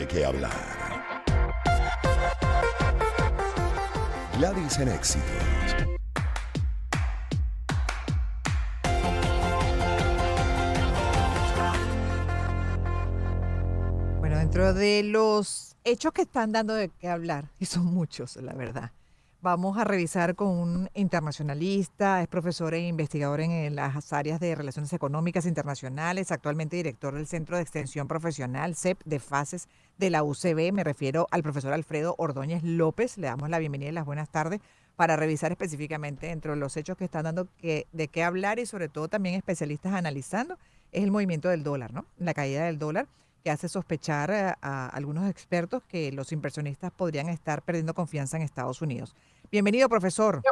de qué hablar. Gladys en Éxitos. Bueno, dentro de los hechos que están dando de qué hablar, y son muchos, la verdad, vamos a revisar con un internacionalista, es profesor e investigador en las áreas de Relaciones Económicas Internacionales, actualmente director del Centro de Extensión Profesional, CEP, de Fases de la UCB. Me refiero al profesor Alfredo Ordóñez López. Le damos la bienvenida y las buenas tardes para revisar específicamente dentro de los hechos que están dando de qué hablar y sobre todo también especialistas analizando, es el movimiento del dólar, ¿no? La caída del dólar que hace sospechar a algunos expertos que los inversionistas podrían estar perdiendo confianza en Estados Unidos. Bienvenido, profesor.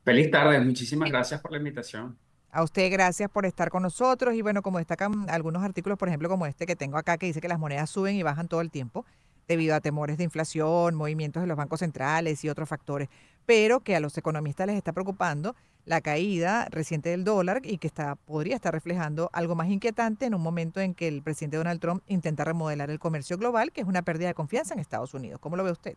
Feliz tarde, muchísimas gracias por la invitación. A usted gracias por estar con nosotros y bueno, como destacan algunos artículos, por ejemplo, como este que tengo acá, que dice que las monedas suben y bajan todo el tiempo debido a temores de inflación, movimientos de los bancos centrales y otros factores, pero que a los economistas les está preocupando la caída reciente del dólar y que podría estar reflejando algo más inquietante en un momento en que el presidente Donald Trump intenta remodelar el comercio global, que es una pérdida de confianza en Estados Unidos. ¿Cómo lo ve usted?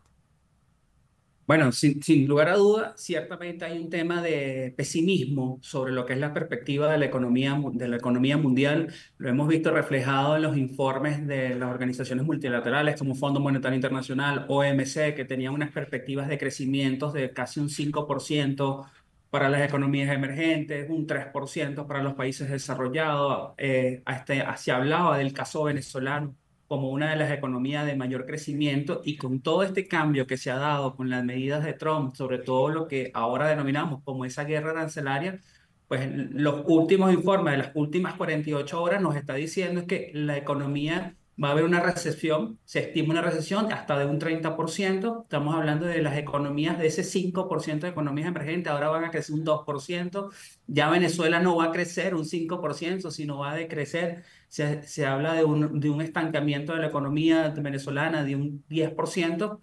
Bueno, sin lugar a duda, ciertamente hay un tema de pesimismo sobre lo que es la perspectiva de la economía, de la economía mundial. Lo hemos visto reflejado en los informes de las organizaciones multilaterales como Fondo Monetario Internacional, OMC, que tenían unas perspectivas de crecimientos de casi un 5% para las economías emergentes, un 3% para los países desarrollados. Se hablaba del caso venezolano como una de las economías de mayor crecimiento, y con todo este cambio que se ha dado con las medidas de Trump, sobre todo lo que ahora denominamos como esa guerra arancelaria, pues los últimos informes de las últimas 48 horas nos está diciendo es que la economía va a haber una recesión, se estima una recesión hasta de un 30%. Estamos hablando de las economías, de ese 5% de economías emergentes, ahora van a crecer un 2%. Ya Venezuela no va a crecer un 5%, sino va a decrecer. Se habla de un estancamiento de la economía venezolana de un 10%.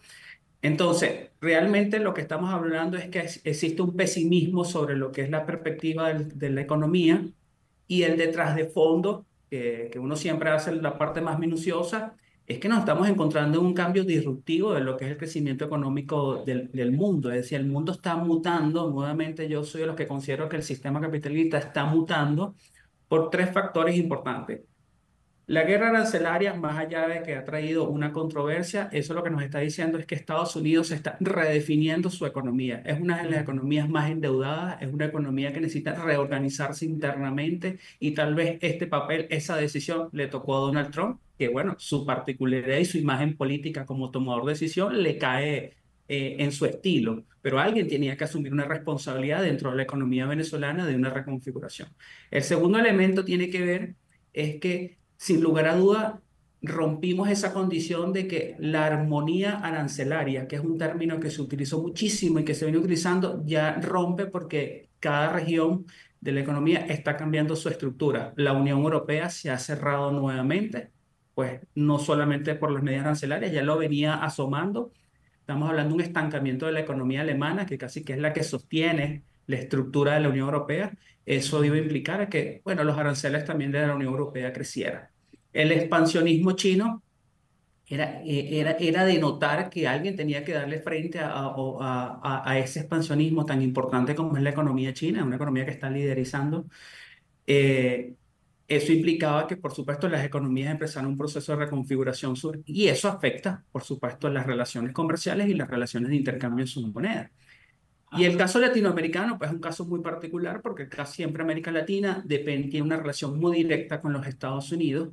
Entonces, realmente lo que estamos hablando es que existe un pesimismo sobre lo que es la perspectiva de la economía, y el detrás de fondo, que uno siempre hace la parte más minuciosa, es que nos estamos encontrando en un cambio disruptivo de lo que es el crecimiento económico del mundo. Es decir, el mundo está mutando. Nuevamente, yo soy de los que considero que el sistema capitalista está mutando por tres factores importantes. La guerra arancelaria, más allá de que ha traído una controversia, eso lo que nos está diciendo es que Estados Unidos está redefiniendo su economía. Es una de las economías más endeudadas, es una economía que necesita reorganizarse internamente, y tal vez este papel, esa decisión le tocó a Donald Trump, que bueno, su particularidad y su imagen política como tomador de decisión le cae en su estilo, pero alguien tenía que asumir una responsabilidad dentro de la economía venezolana de una reconfiguración. El segundo elemento tiene que ver es que, sin lugar a duda, rompimos esa condición de que la armonía arancelaria, que es un término que se utilizó muchísimo y que se viene utilizando, ya rompe porque cada región de la economía está cambiando su estructura. La Unión Europea se ha cerrado nuevamente, pues no solamente por las medidas arancelarias, ya lo venía asomando. Estamos hablando de un estancamiento de la economía alemana, que casi que es la que sostiene la estructura de la Unión Europea. Eso iba a implicar a que, bueno, los aranceles también de la Unión Europea crecieran. El expansionismo chino era de notar que alguien tenía que darle frente a ese expansionismo tan importante como es la economía china, una economía que está liderizando. Eh, Eso implicaba que, por supuesto, las economías empezaron un proceso de reconfiguración y eso afecta, por supuesto, las relaciones comerciales y las relaciones de intercambio en sus monedas. Y el caso latinoamericano, pues es un caso muy particular porque casi siempre América Latina tiene una relación muy directa con los Estados Unidos,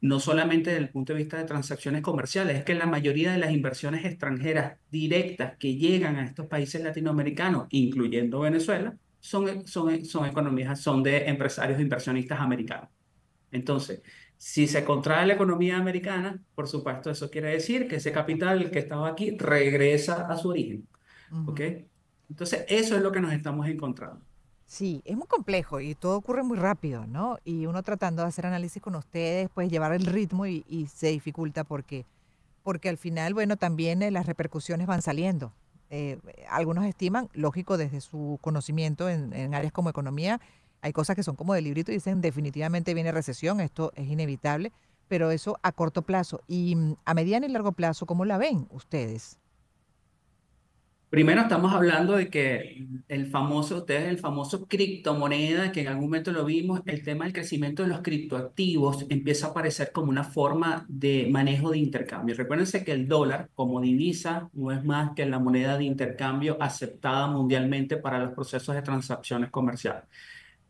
no solamente desde el punto de vista de transacciones comerciales, es que la mayoría de las inversiones extranjeras directas que llegan a estos países latinoamericanos, incluyendo Venezuela, son economías, son de empresarios inversionistas americanos. Entonces, si se contrae la economía americana, por supuesto, eso quiere decir que ese capital que estaba aquí regresa a su origen. ¿Ok? Ujú. Entonces, eso es lo que nos estamos encontrando. Sí, es muy complejo y todo ocurre muy rápido, ¿no? Y uno tratando de hacer análisis con ustedes, pues llevar el ritmo y se dificulta porque al final, bueno, también las repercusiones van saliendo. Algunos estiman, lógico, desde su conocimiento en áreas como economía, hay cosas que son como de librito y dicen definitivamente viene recesión, esto es inevitable, pero eso a corto plazo. Y a mediano y largo plazo, ¿cómo la ven ustedes? Primero estamos hablando de que el famoso criptomoneda, que en algún momento lo vimos, el tema del crecimiento de los criptoactivos empieza a aparecer como una forma de manejo de intercambio. Recuérdense que el dólar como divisa no es más que la moneda de intercambio aceptada mundialmente para los procesos de transacciones comerciales.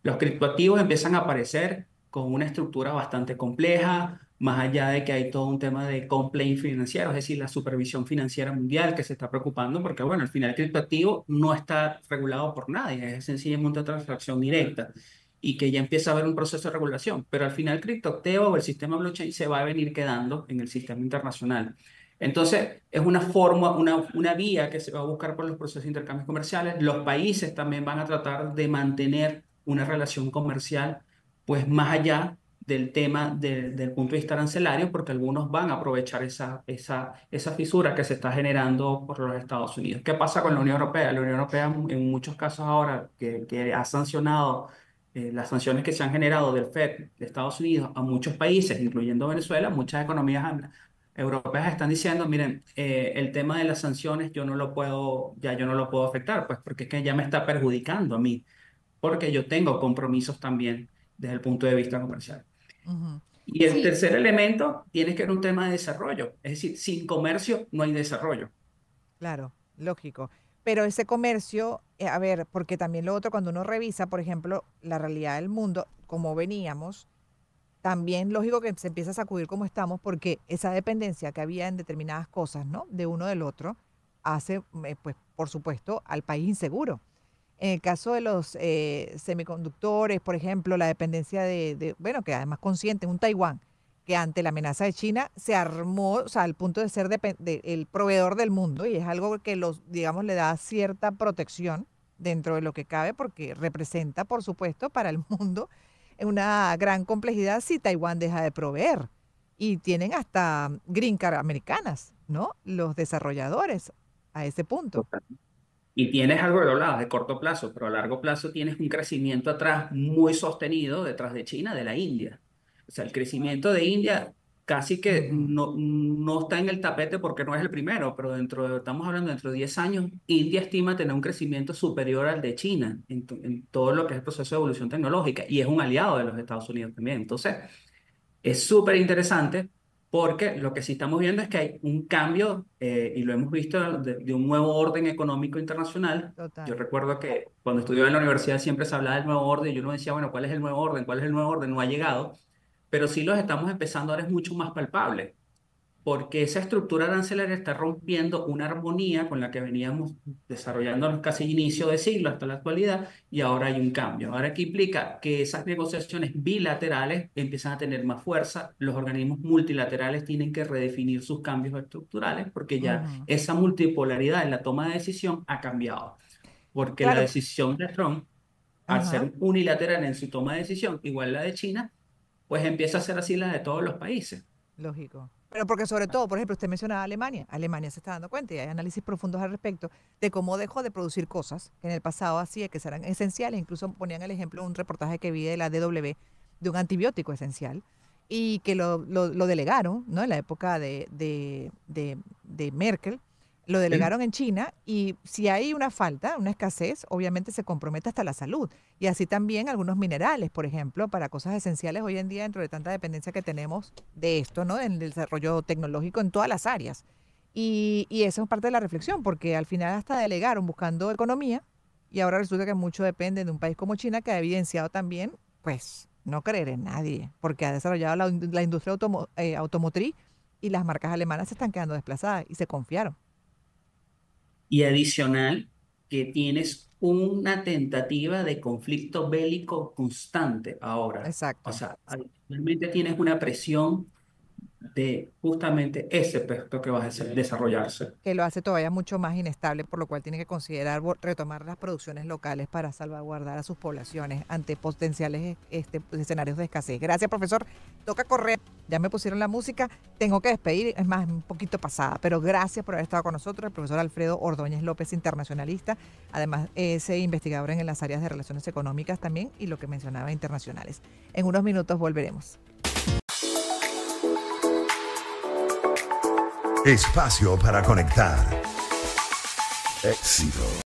Los criptoactivos empiezan a aparecer con una estructura bastante compleja, más allá de que hay todo un tema de compliance financiero, es decir, la supervisión financiera mundial que se está preocupando, porque bueno, al final el criptoactivo no está regulado por nadie, es sencillamente una transacción directa y que ya empieza a haber un proceso de regulación, pero al final el criptoactivo o el sistema blockchain se va a venir quedando en el sistema internacional. Entonces, es una forma, una vía que se va a buscar por los procesos de intercambios comerciales. Los países también van a tratar de mantener una relación comercial, pues más allá del tema del punto de vista arancelario, porque algunos van a aprovechar esa fisura que se está generando por los Estados Unidos. ¿Qué pasa con la Unión Europea? La Unión Europea en muchos casos ahora que ha sancionado las sanciones que se han generado del FED de Estados Unidos a muchos países, incluyendo Venezuela, muchas economías europeas están diciendo, miren, el tema de las sanciones yo no lo puedo afectar, pues porque es que ya me está perjudicando a mí, porque yo tengo compromisos también desde el punto de vista comercial. Ujú. Y el Sí, tercer elemento tiene que ver un tema de desarrollo, es decir, sin comercio no hay desarrollo. claro, lógico. Pero ese comercio, a ver, porque también lo otro, cuando uno revisa, por ejemplo, la realidad del mundo, como veníamos, también lógico que se empieza a sacudir como estamos, porque esa dependencia que había en determinadas cosas, ¿no? De uno del otro, hace, pues, por supuesto, al país inseguro. En el caso de los semiconductores, por ejemplo, la dependencia bueno, que además consciente, un Taiwán, que ante la amenaza de China se armó, o sea, al punto de ser el proveedor del mundo, y es algo que digamos, le da cierta protección dentro de lo que cabe, porque representa, por supuesto, para el mundo una gran complejidad si Taiwán deja de proveer. Y tienen hasta green card americanas, ¿no? Los desarrolladores a ese punto. Y tienes algo de hablabas de corto plazo, pero a largo plazo tienes un crecimiento atrás muy sostenido detrás de China, de la India. O sea, el crecimiento de India casi que Ujú. no está en el tapete porque no es el primero, pero estamos hablando dentro de 10 años, India estima tener un crecimiento superior al de China en todo lo que es el proceso de evolución tecnológica y es un aliado de los Estados Unidos también. Entonces, es súper interesante porque lo que sí estamos viendo es que hay un cambio, y lo hemos visto de un nuevo orden económico internacional. Yo Total. recuerdo que cuando estudiaba en la universidad siempre se hablaba del nuevo orden y uno decía, bueno, ¿cuál es el nuevo orden? ¿Cuál es el nuevo orden? No ha llegado, pero sí los estamos empezando ahora, es mucho más palpable porque esa estructura arancelaria está rompiendo una armonía con la que veníamos desarrollando casi inicio de siglo hasta la actualidad y ahora hay un cambio. Ahora, ¿qué implica? Que esas negociaciones bilaterales empiezan a tener más fuerza, los organismos multilaterales tienen que redefinir sus cambios estructurales porque ya Ujú. esa multipolaridad en la toma de decisión ha cambiado, porque la Claro, decisión de Trump, al ajá, ser unilateral en su toma de decisión, igual la de China, pues empieza a ser así la de todos los países. lógico. Pero porque sobre todo, por ejemplo, usted mencionaba Alemania. Alemania se está dando cuenta y hay análisis profundos al respecto de cómo dejó de producir cosas que en el pasado hacía que eran esenciales. Incluso ponían el ejemplo de un reportaje que vi de la DW de un antibiótico esencial y que lo delegaron, ¿no? En la época de Merkel, lo ¿Sí? delegaron en China y si hay una falta, una escasez, obviamente se compromete hasta la salud. Y así también algunos minerales, por ejemplo, para cosas esenciales hoy en día dentro de tanta dependencia que tenemos de esto, ¿no? En el desarrollo tecnológico en todas las áreas. Y eso es parte de la reflexión, porque al final hasta delegaron buscando economía y ahora resulta que mucho depende de un país como China que ha evidenciado también, pues, no creer en nadie, porque ha desarrollado la industria automotriz y las marcas alemanas se están quedando desplazadas y se confiaron. Y adicional, que tienes una tentativa de conflicto bélico constante ahora. O Exacto. sea, adicionalmente tienes una presión de justamente ese aspecto que va a desarrollarse. Que lo hace todavía mucho más inestable, por lo cual tiene que considerar retomar las producciones locales para salvaguardar a sus poblaciones ante potenciales escenarios de escasez. Gracias, profesor. Toca correr. Ya me pusieron la música. Tengo que despedir, es más, un poquito pasada, pero gracias por haber estado con nosotros, el profesor Alfredo Ordóñez López, internacionalista, además es investigador en las áreas de relaciones económicas también y lo que mencionaba internacionales. En unos minutos volveremos. Espacio para conectar. Éxito.